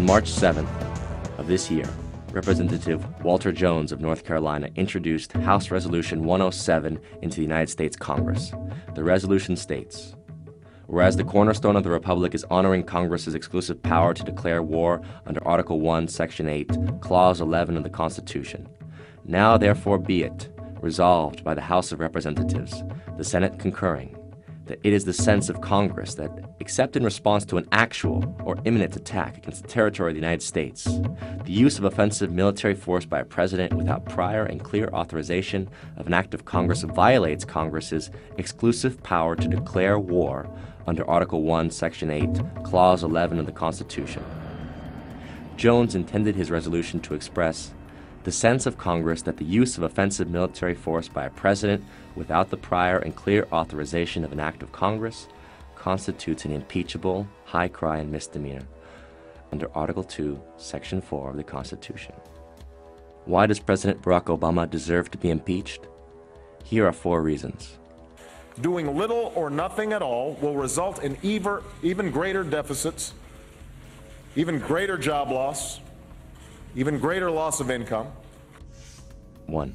March 7th of this year, Representative Walter Jones of North Carolina introduced House Resolution 107 into the United States Congress. The resolution states, whereas the cornerstone of the Republic is honoring Congress's exclusive power to declare war under Article 1, Section 8, Clause 11 of the Constitution, now therefore be it resolved by the House of Representatives, the Senate concurring, that it is the sense of Congress that, except in response to an actual or imminent attack against the territory of the United States, the use of offensive military force by a president without prior and clear authorization of an act of Congress violates Congress's exclusive power to declare war under Article 1, Section 8, Clause 11 of the Constitution. Jones intended his resolution to express the sense of Congress that the use of offensive military force by a president without the prior and clear authorization of an act of Congress constitutes an impeachable, high crime misdemeanor under Article 2, Section 4 of the Constitution. Why does President Barack Obama deserve to be impeached? Here are 4 reasons. Doing little or nothing at all will result in even greater deficits, even greater job loss, even greater loss of income. 1.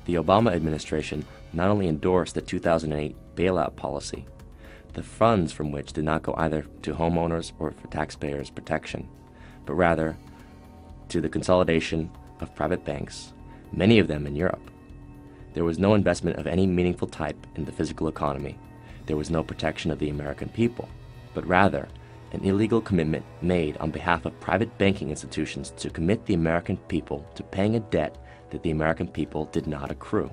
The Obama administration not only endorsed the 2008 bailout policy, the funds from which did not go either to homeowners or for taxpayers' protection, but rather to the consolidation of private banks, many of them in Europe. There was no investment of any meaningful type in the physical economy. There was no protection of the American people, but rather an illegal commitment made on behalf of private banking institutions to commit the American people to paying a debt that the American people did not accrue.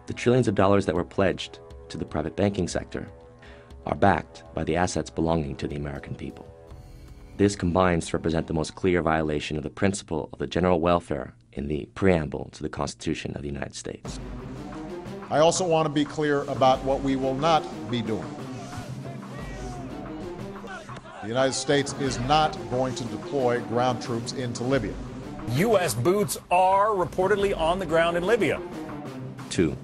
The trillions of dollars that were pledged to the private banking sector are backed by the assets belonging to the American people. This combines to represent the most clear violation of the principle of the general welfare in the preamble to the Constitution of the United States. I also want to be clear about what we will not be doing. The United States is not going to deploy ground troops into Libya. U.S. boots are reportedly on the ground in Libya. 2.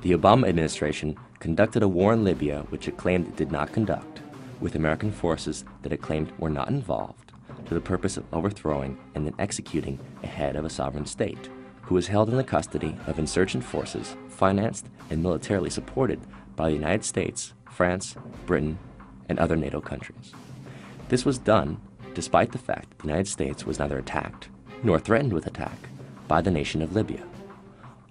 The Obama administration conducted a war in Libya which it claimed it did not conduct, with American forces that it claimed were not involved, to the purpose of overthrowing and then executing a head of a sovereign state, who was held in the custody of insurgent forces financed and militarily supported by the United States, France, Britain, and other NATO countries. This was done despite the fact that the United States was neither attacked nor threatened with attack by the nation of Libya.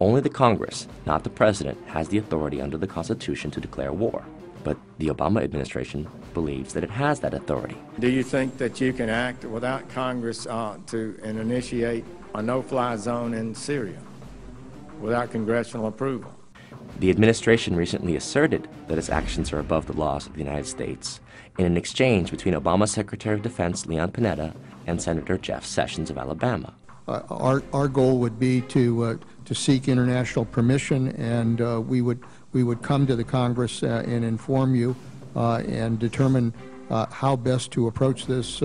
Only the Congress, not the President, has the authority under the Constitution to declare war, but the Obama administration believes that it has that authority. Do you think that you can act without Congress and initiate a no-fly zone in Syria without congressional approval? The administration recently asserted that its actions are above the laws of the United States in an exchange between Obama Secretary of Defense Leon Panetta and Senator Jeff Sessions of Alabama. Our goal would be to seek international permission, and we would come to the Congress and inform you and determine how best to approach this,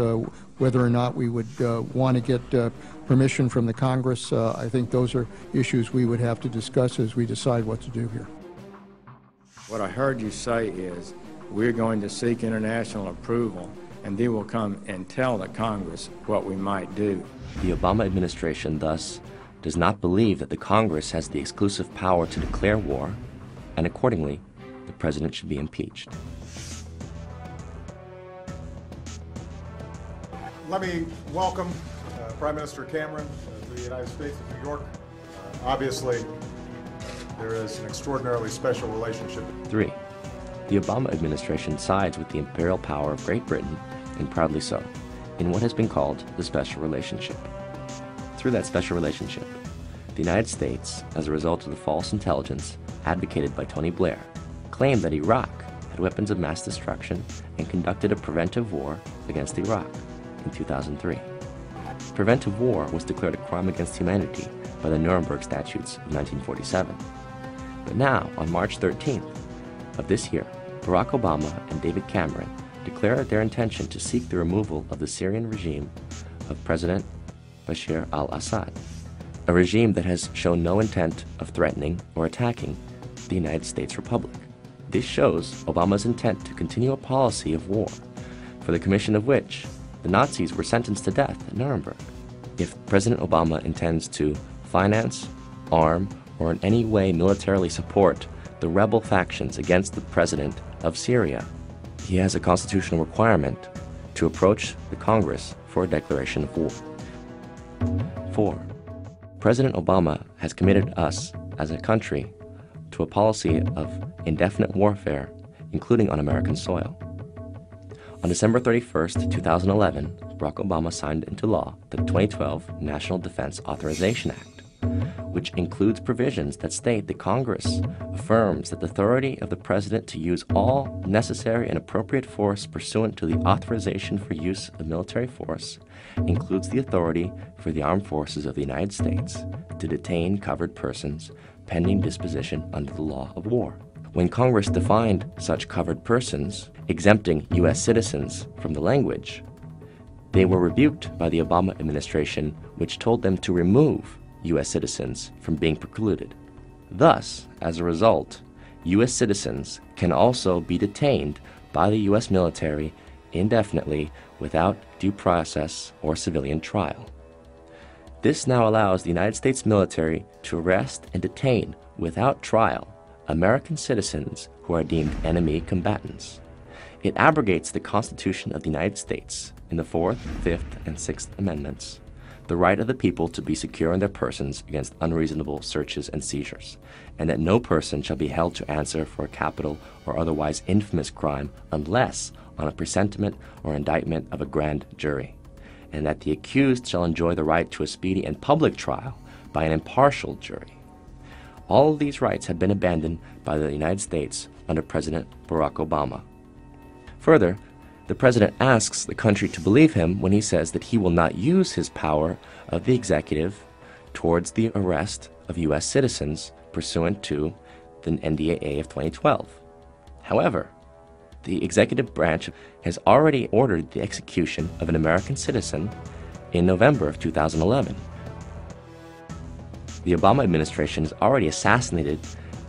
whether or not we would want to get permission from the Congress. I think those are issues we would have to discuss as we decide what to do here. What I heard you say is we're going to seek international approval, and then we'll come and tell the Congress what we might do. The Obama administration, thus, does not believe that the Congress has the exclusive power to declare war, and accordingly, the President should be impeached. Let me welcome Prime Minister Cameron to the United States of New York. Obviously, there is an extraordinarily special relationship. 3. The Obama administration sides with the imperial power of Great Britain, and proudly so, in what has been called the special relationship. Through that special relationship, the United States, as a result of the false intelligence advocated by Tony Blair, claimed that Iraq had weapons of mass destruction and conducted a preventive war against Iraq in 2003. Preventive war was declared a crime against humanity by the Nuremberg Statutes of 1947. But now, on March 13th of this year, Barack Obama and David Cameron declared their intention to seek the removal of the Syrian regime of President Bashar al-Assad, a regime that has shown no intent of threatening or attacking the United States Republic. This shows Obama's intent to continue a policy of war, for the commission of which the Nazis were sentenced to death at Nuremberg. If President Obama intends to finance, arm, or in any way militarily support the rebel factions against the president of Syria, he has a constitutional requirement to approach the Congress for a declaration of war. 4. President Obama has committed us as a country to a policy of indefinite warfare, including on American soil. On December 31st, 2011, Barack Obama signed into law the 2012 National Defense Authorization Act, which includes provisions that state that Congress affirms that the authority of the President to use all necessary and appropriate force pursuant to the authorization for use of military force includes the authority for the armed forces of the United States to detain covered persons pending disposition under the law of war. When Congress defined such covered persons, exempting U.S. citizens from the language, they were rebuked by the Obama administration, which told them to remove U.S. citizens from being precluded. Thus, as a result, U.S. citizens can also be detained by the U.S. military indefinitely without due process or civilian trial. This now allows the United States military to arrest and detain without trial American citizens who are deemed enemy combatants. It abrogates the Constitution of the United States in the 4th, 5th, and 6th Amendments, the right of the people to be secure in their persons against unreasonable searches and seizures, and that no person shall be held to answer for a capital or otherwise infamous crime unless on a presentiment or indictment of a grand jury, and that the accused shall enjoy the right to a speedy and public trial by an impartial jury. All of these rights have been abandoned by the United States under President Barack Obama. Further, the President asks the country to believe him when he says that he will not use his power of the executive towards the arrest of U.S. citizens pursuant to the NDAA of 2012. However, the executive branch has already ordered the execution of an American citizen in November of 2011. The Obama administration has already assassinated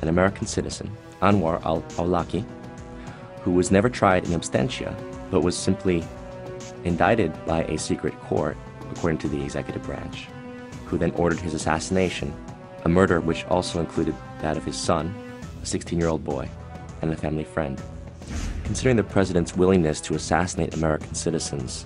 an American citizen, Anwar al-Awlaki, who was never tried in absentia, but was simply indicted by a secret court, according to the executive branch, who then ordered his assassination, a murder which also included that of his son, a 16-year-old boy, and a family friend. Considering the president's willingness to assassinate American citizens,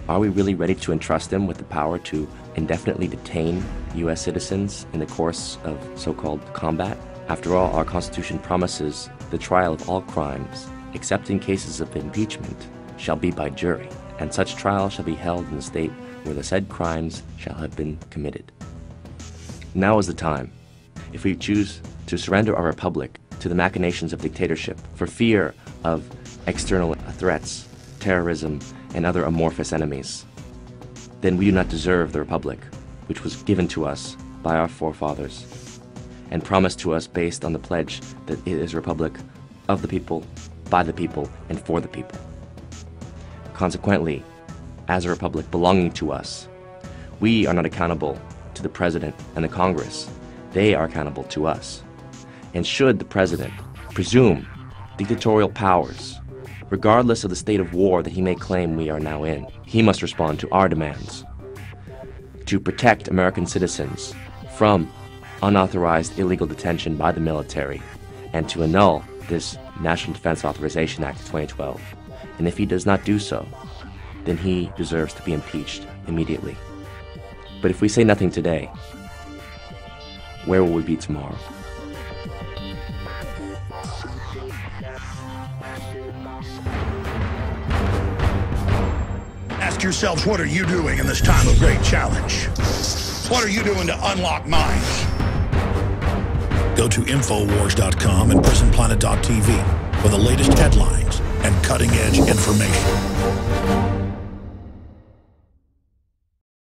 are we really ready to entrust him with the power to indefinitely detain U.S. citizens in the course of so-called combat? After all, our Constitution promises the trial of all crimes, except in cases of impeachment, shall be by jury, and such trial shall be held in the state where the said crimes shall have been committed. Now is the time. If we choose to surrender our republic to the machinations of dictatorship for fear of external threats, terrorism, and other amorphous enemies, then we do not deserve the republic which was given to us by our forefathers and promised to us based on the pledge that it is a republic of the people, by the people, and for the people. Consequently, as a republic belonging to us, we are not accountable to the President and the Congress. They are accountable to us. And should the President presume dictatorial powers, regardless of the state of war that he may claim we are now in, he must respond to our demands to protect American citizens from unauthorized illegal detention by the military and to annul this National Defense Authorization Act of 2012. And if he does not do so, then he deserves to be impeached immediately. But if we say nothing today, where will we be tomorrow? Ask yourselves, what are you doing in this time of great challenge? What are you doing to unlock minds? Go to Infowars.com and PrisonPlanet.tv for the latest headlines and cutting-edge information.